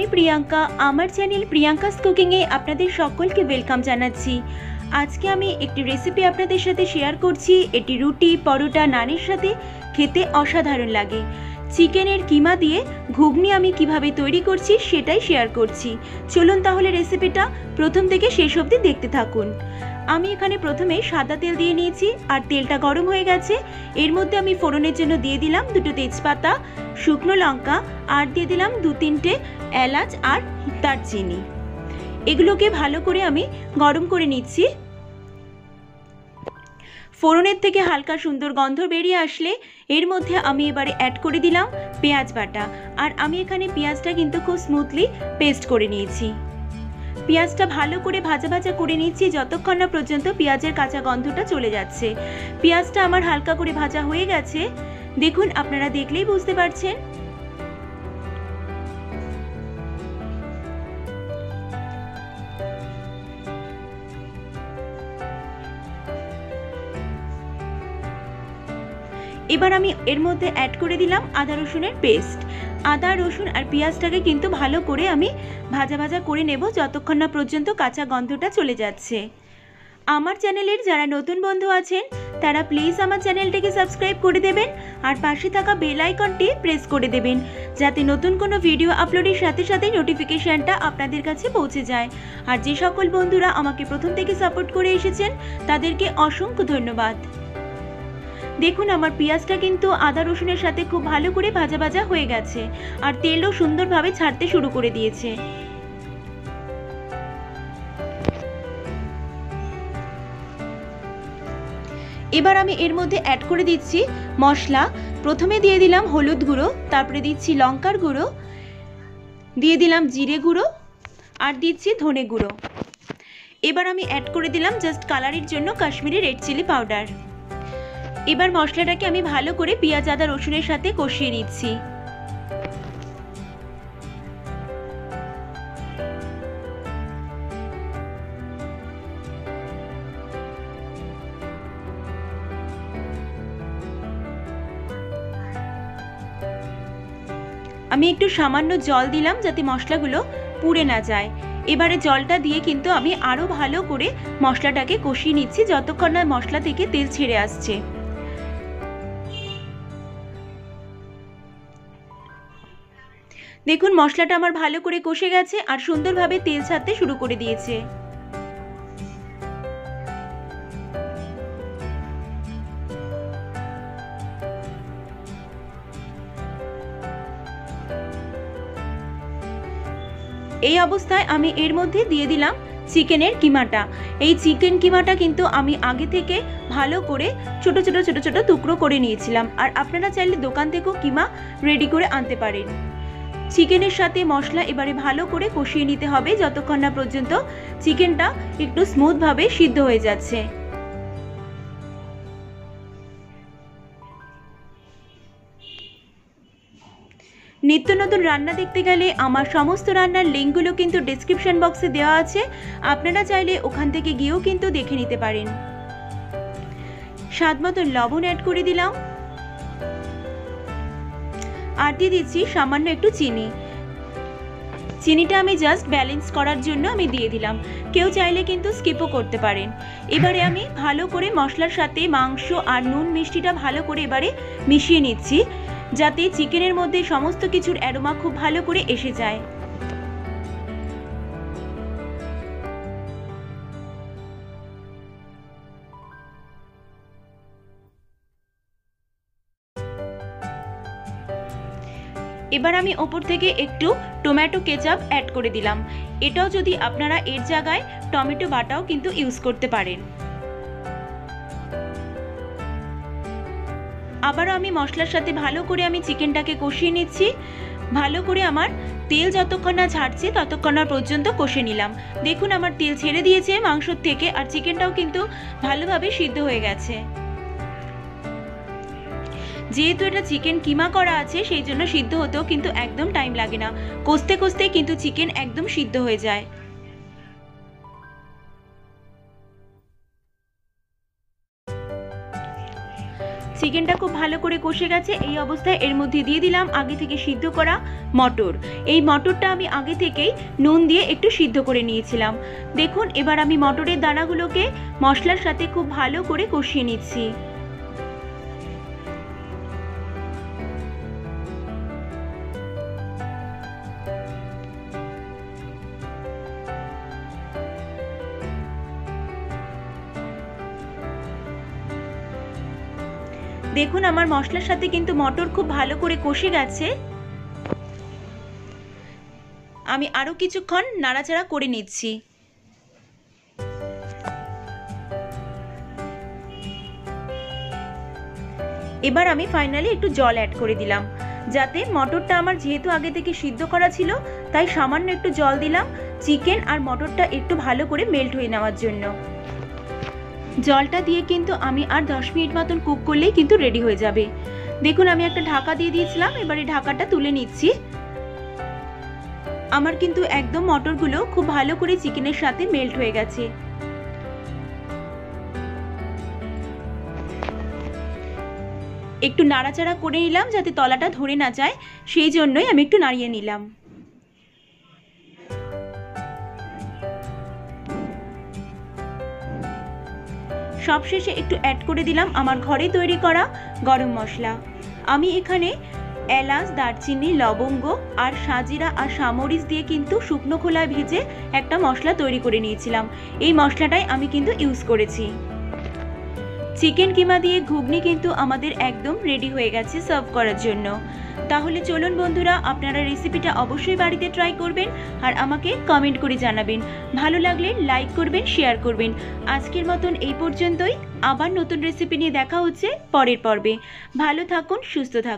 আমি প্রিয়াঙ্কা, আমার channel Priyanka's কুকিংয়ে আপনাদের সকলকে ওয়েলকাম জানাচ্ছি। আজকে আমি একটি রেসিপি আপনাদের সাথে শেয়ার করছি। এটি রুটি, পরোটা, নানের সাথে খেতে অসাধারণ লাগে। চিকেনের কিমা দিয়ে ঘুগনি আমি কিভাবে তৈরি করছি সেটাই শেয়ার করছি। চলুন তাহলে রেসিপিটা প্রথম থেকে শেষ অবধি দেখতে থাকুন। আমি এখানে প্রথমে সাদা তেল দিয়ে নিয়েছি আর তেলটা গরম হয়ে গেছে। এর মধ্যে আমি ফোড়নের জন্য দিয়ে দিলাম 2টো তেজপাতা, শুকনো লঙ্কা আর দিয়ে দিলাম 2-3টে এলাচ আর দারচিনি। এগুলোকে ভালো করে আমি গরম করে নিচ্ছি। ফোড়নের থেকে হালকা সুন্দর গন্ধ বেরিয়ে আসলে এর মধ্যে আমি এবারে অ্যাড করে দিলাম পেঁয়াজ বাটা। আর আমি এখানে পেঁয়াজটা কিন্তু খুব স্মুথলি পেস্ট করে নিয়েছি। পেঁয়াজটা ভালো করে ভাজা ভাজা করে নিচ্ছি যতক্ষণ না পর্যন্ত পেঁয়াজের কাঁচা গন্ধটা চলে যাচ্ছে। পেঁয়াজটা আমার হালকা করে ভাজা হয়ে গেছে, দেখুন, আপনারা দেখলেই বুঝতে পারছেন। এবার আমি এর মধ্যে অ্যাড করে দিলাম আদা রসুনের পেস্ট। আদা রসুন আর পেঁয়াজটাকে কিন্তু ভালো করে আমি ভাজা ভাজা করে নেব যতক্ষণ না পর্যন্ত কাঁচা গন্ধটা চলে যাচ্ছে। আমার চ্যানেলের যারা নতুন বন্ধু আছেন তারা প্লিজ আমার চ্যানেলটিকে সাবস্ক্রাইব করে দেবেন আর পাশে থাকা বেল আইকনটি প্রেস করে দেবেন যাতে নতুন কোনো ভিডিও আপলোডের সাথে সাথে নোটিফিকেশনটা আপনাদের কাছে পৌঁছে যায়। আর যে সকল বন্ধুরা আমাকে প্রথম থেকে সাপোর্ট করে এসেছেন তাদেরকে অসংখ্য ধন্যবাদ। দেখুন, আমার পেঁয়াজটা কিন্তু আদা রসুনের সাথে খুব ভালো করে ভাজা ভাজা হয়ে গেছে আর তেলও সুন্দরভাবে ছাড়তে শুরু করে দিয়েছে। এবার আমি এর মধ্যে অ্যাড করে দিচ্ছি মশলা। প্রথমে দিয়ে দিলাম হলুদ গুঁড়ো, তারপরে দিচ্ছি লঙ্কার গুঁড়ো, দিয়ে দিলাম জিরে গুঁড়ো আর দিচ্ছি ধনে গুঁড়ো। এবার আমি অ্যাড করে দিলাম জাস্ট কালারের জন্য কাশ্মীরি রেড চিলি পাউডার। এবার মশলাটাকে আমি ভালো করে পেঁয়াজ আদা রসুনের সাথে কষিয়ে নিচ্ছি। আমি একটু সামান্য জল দিলাম যাতে মশলাগুলো পুড়ে না যায়। এবারে জলটা দিয়ে কিন্তু আমি আরো ভালো করে মশলাটাকে কষিয়ে নিচ্ছি যতক্ষণ না মশলা থেকে তেল ছেড়ে আসছে। দেখুন, মশলাটা আমার ভালো করে কষে গেছে আর সুন্দরভাবে তেল ছাড়তে শুরু করে দিয়েছে। এই অবস্থায় আমি এর মধ্যে দিয়ে দিলাম চিকেনের কিমাটা। এই চিকেন কিমাটা কিন্তু আমি আগে থেকে ভালো করে ছোট ছোট ছোট ছোট টুকরো করে নিয়েছিলাম আর আপনারা চাইলে দোকান থেকেও কিমা রেডি করে আনতে পারেন। চিকেনের সাথে মশলা এবারে ভালো করে কষিয়ে নিতে হবে যতক্ষণ না পর্যন্ত চিকেনটা একটু স্মুথভাবে সিদ্ধ হয়ে যাচ্ছে। নিত্য নতুন রান্না দেখতে গেলে আমার সমস্ত রান্নার লিঙ্কগুলো কিন্তু ডেসক্রিপশন বক্সে দেওয়া আছে, আপনারা চাইলে ওখান থেকে গিয়েও কিন্তু দেখে নিতে পারেন। স্বাদ মতো লবণ অ্যাড করে দিলাম আর দিয়ে দিচ্ছি সামান্য একটু চিনি। চিনিটা আমি জাস্ট ব্যালেন্স করার জন্য আমি দিয়ে দিলাম, কেউ চাইলে কিন্তু স্কিপও করতে পারেন। এবারে আমি ভালো করে মশলার সাথে মাংস আর নুন মিষ্টিটা ভালো করে এবারে মিশিয়ে নিচ্ছি যাতে চিকেনের মধ্যে সমস্ত কিছুর অ্যারোমা খুব ভালো করে এসে যায়। এবার আমি ওপর থেকে একটু টমেটো কেচাপ অ্যাড করে দিলাম। এটাও যদি আপনারা এর জায়গায় টমেটো বাটাও কিন্তু ইউজ করতে পারেন। আবারও আমি মশলার সাথে ভালো করে আমি চিকেনটাকে কষিয়ে নিচ্ছি। ভালো করে আমার তেল যতক্ষণ না ছাড়ছে ততক্ষণ না পর্যন্ত কষে নিলাম। দেখুন, আমার তেল ছেড়ে দিয়েছে মাংসর থেকে আর চিকেনটাও কিন্তু ভালোভাবে সিদ্ধ হয়ে গেছে। যেহেতু এটা চিকেন কিমা করা আছে সেই জন্য সিদ্ধ হতেও কিন্তু একদম টাইম লাগে না, কষতে কষতে কিন্তু চিকেন একদম সিদ্ধ হয়ে যায়। চিকেনটা খুব ভালো করে কষে গেছে। এই অবস্থায় এর মধ্যে দিয়ে দিলাম আগে থেকে সিদ্ধ করা মটর। এই মটরটা আমি আগে থেকেই নুন দিয়ে একটু সিদ্ধ করে নিয়েছিলাম। দেখুন এবার আমি মটরের দানাগুলোকে মশলার সাথে খুব ভালো করে কষিয়ে নিচ্ছি। দেখুন আমার মশলার সাথে কিন্তু মটর খুব ভালো করে কষে গেছে। আমি আরো কিছুক্ষণ নাড়াচাড়া করে নিচ্ছি। এবার আমি ফাইনালি একটু জল অ্যাড করে দিলাম, যাতে মটরটা আমার যেহেতু আগে থেকে সিদ্ধ করা ছিল তাই সামান্য একটু জল দিলাম চিকেন আর মটরটা একটু ভালো করে মেল্ট হয়ে নেওয়ার জন্য। জলটা দিয়ে কিন্তু আমি আর 10 মিনিট মতন কুক করলেই কিন্তু রেডি হয়ে যাবে। দেখুন আমি একটা ঢাকা দিয়ে দিয়েছিলাম, এবারে ঢাকাটা তুলে নিচ্ছি। আমার কিন্তু একদম মটরগুলো খুব ভালো করে চিকেনের সাথে মেল্ট হয়ে গেছে। একটু নাড়াচাড়া করে নিলাম যাতে তলাটা ধরে না যায়, সেই জন্যই আমি একটু নাড়িয়ে নিলাম। সবশেষে একটু অ্যাড করে দিলাম আমার ঘরে তৈরি করা গরম মশলা। আমি এখানে এলাচ, দারচিনি, লবঙ্গ আর সাজিরা আর সামরিচ দিয়ে কিন্তু শুকনো খোলায় ভেজে একটা মশলা তৈরি করে নিয়েছিলাম। এই মশলাটাই আমি কিন্তু ইউজ করেছি। চিকেন কিমা দিয়ে ঘুগনি কিন্তু আমাদের একদম রেডি হয়ে গেছে সার্ভ করার জন্য। তাহলে চলুন বন্ধুরা, আপনারা রেসিপিটা অবশ্যই বাড়িতে ট্রাই করবেন আর আমাকে কমেন্ট করে জানাবেন। ভালো লাগলে লাইক করবেন, শেয়ার করবেন। আজকের মতন এই পর্যন্তই। আবার নতুন রেসিপি নিয়ে দেখা হচ্ছে পরের পর্বে। ভালো থাকুন, সুস্থ থাকুন।